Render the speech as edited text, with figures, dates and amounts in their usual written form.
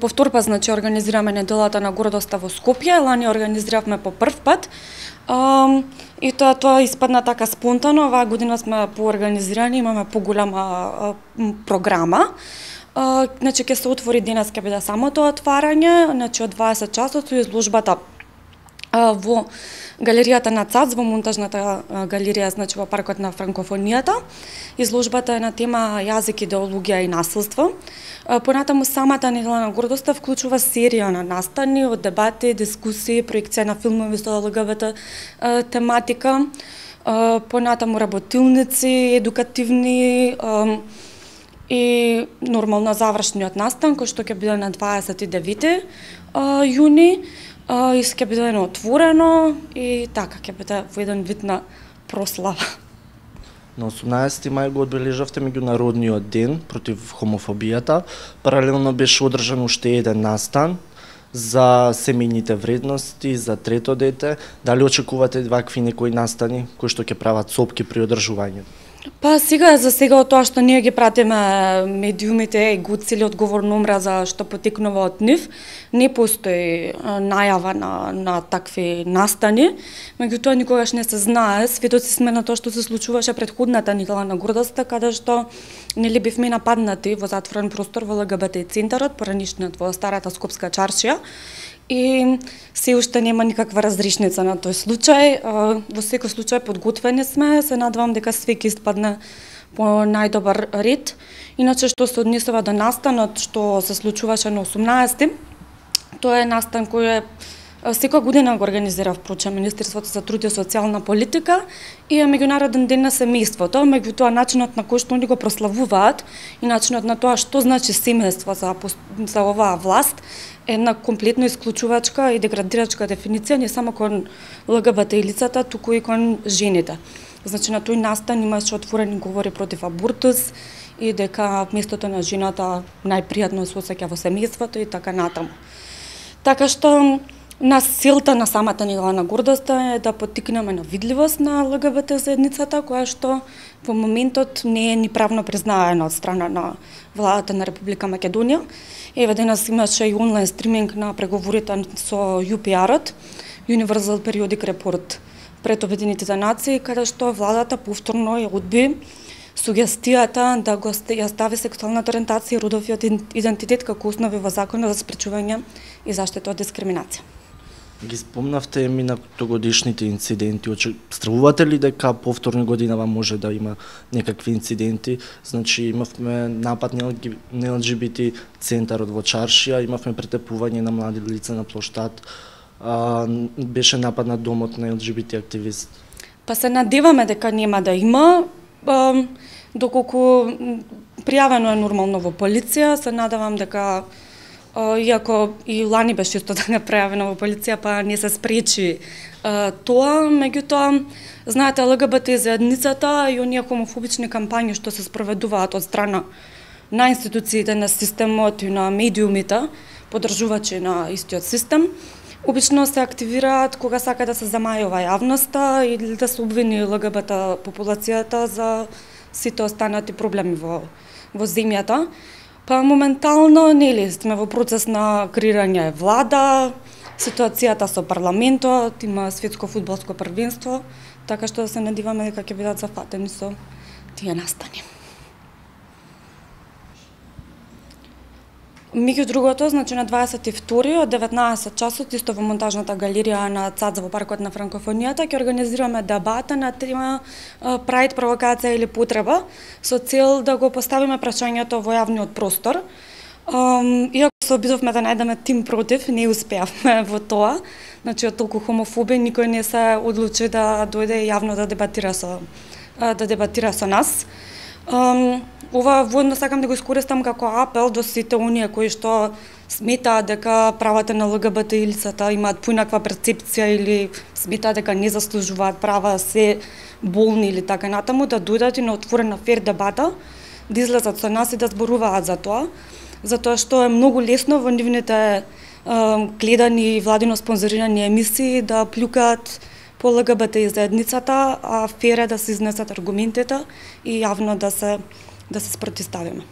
Повторпа, значи, организираме неделата на гордоста во Скопје, лани организиравме по прв пат. И тоа испадна така спонтано, оваа година сме поорганизирани, имаме поголема програма. Значи, ќе се отвори денес, ќе биде самото отварање, значи од 20 часот со изложбата во галеријата на ЦАЦ, во монтажната галерија, значи во паркот на франкофонијата. Изложбата е на тема јазик, идеологија и насилство. Понатаму самата недела на гордоста вклучува серија на настани од дебати, дискусии, проекција на филмови со ЛГБТ тематика, понатаму работилници, едукативни и нормално завршниот настан кој што ќе биде на 29 јуни. И ќе биде отворено и така ќе биде во еден вид на прослава. На 18 мај го одбележавте меѓународниот ден против хомофобијата. Паралелно беше одржан уште еден настан за семејните вредности, за трето дете. Дали очекувате вакви некои настани кои што ќе прават сопки при одржувањето? Па сега, за сега од тоа што ние ги пратиме медиумите и го цели одговорно омраза што потекнува од нив, не постои најава на такви настани, меѓутоа никогаш не се знае, сведоци сме на тоа што се случуваше претходната недела на гордоста, каде што нели бевме нападнати во затворен простор во ЛГБТ центарот, поранишниот во старата Скопска чаршија. И се уште нема никаква разрешница на тој случај. Во секој случај подготвени сме, се надевам дека све ќе испадне по најдобар ред. Иначе што се однесува до настанот што се случуваше на 18-ти, тоа е настан кој е секоја година го организира впрочем Министерството за труд и социјална политика и е меѓународен ден на семејството, меѓутоа начинот на кој што они го прославуваат и начинот на тоа што значи семејство за оваа власт е една комплетно исклучувачка и деградирачка дефиниција не само кон ЛГБТ лицата, туку и кон жените. Значи на тој настан имаше отворени говори против абортус и дека местото на жената најпријатно се осеќа во семејството и така натаму. Така што целта на самата недела на гордоста е да поттикнеме на видливост на ЛГБТ заедницата, која што во моментот не е ни правно признаена од страна на владата на Република Македонија. Еве денес имаше и онлайн стриминг на преговорите со UPR-от, Universal Periodic Report пред Обединетите нации, каде што владата повторно ја одби сугестијата да ја стави сексуалната ориентација и родовиот идентитет како основи во Законот за спречување и заштита од дискриминација. Ги спомнавте минатогодишните инциденти. Стравувате ли дека повторно годинава може да има некакви инциденти? Значи имавме напад на ЛГБТ центарот во чаршија, имавме претепување на млади лица на плоштад, беше напад на домот на ЛГБТ активист. Па се надеваме дека нема да има, доколку пријавено е нормално во полиција, се надевам дека иако и лани беше исто така прејавено во полиција, па не се спречи тоа, меѓутоа, знаете, ЛГБТ заедницата и оние хомофобични кампањи што се спроведуваат од страна на институциите, на системот и на медиумите, подржувачи на истиот систем, обично се активираат кога сака да се замајува јавноста или да се обвини ЛГБТ популацијата за сите останати проблеми во земјата. Па моментално нели сме во процес на креирање влада, ситуацијата со парламентот, има светско фудбалско првенство, така што се надеваме дека ќе бидат зафатени со тие настани. Меѓу другото, значи на 22 од 19 часот исто во монтажната галерија на ЦАЦ во паркот на франкофонијата ќе организираме дебата на тема Прајд, провокација или потреба со цел да го поставиме прашањето во јавниот простор. Иако се обидовме да најдеме тим против, не успеавме во тоа. Значи од толку хомофоби никој не се одлучи да дојде јавно да дебатира со нас. Ова воедно сакам да го искористам како апел до сите оние кои што сметаат дека правата на ЛГБТ лицата имаат поинаква перцепција или сметаат дека не заслужуваат права, се болни или така натаму, да дојдат и на отворена фер дебата, да излезат со нас и да зборуваат за тоа, затоа што е многу лесно во нивните гледани и владино спонзорирани емисии да плюкаат по ЛГБТ заедницата, а фер е да се изнесат аргументите и јавно да се спротивставиме.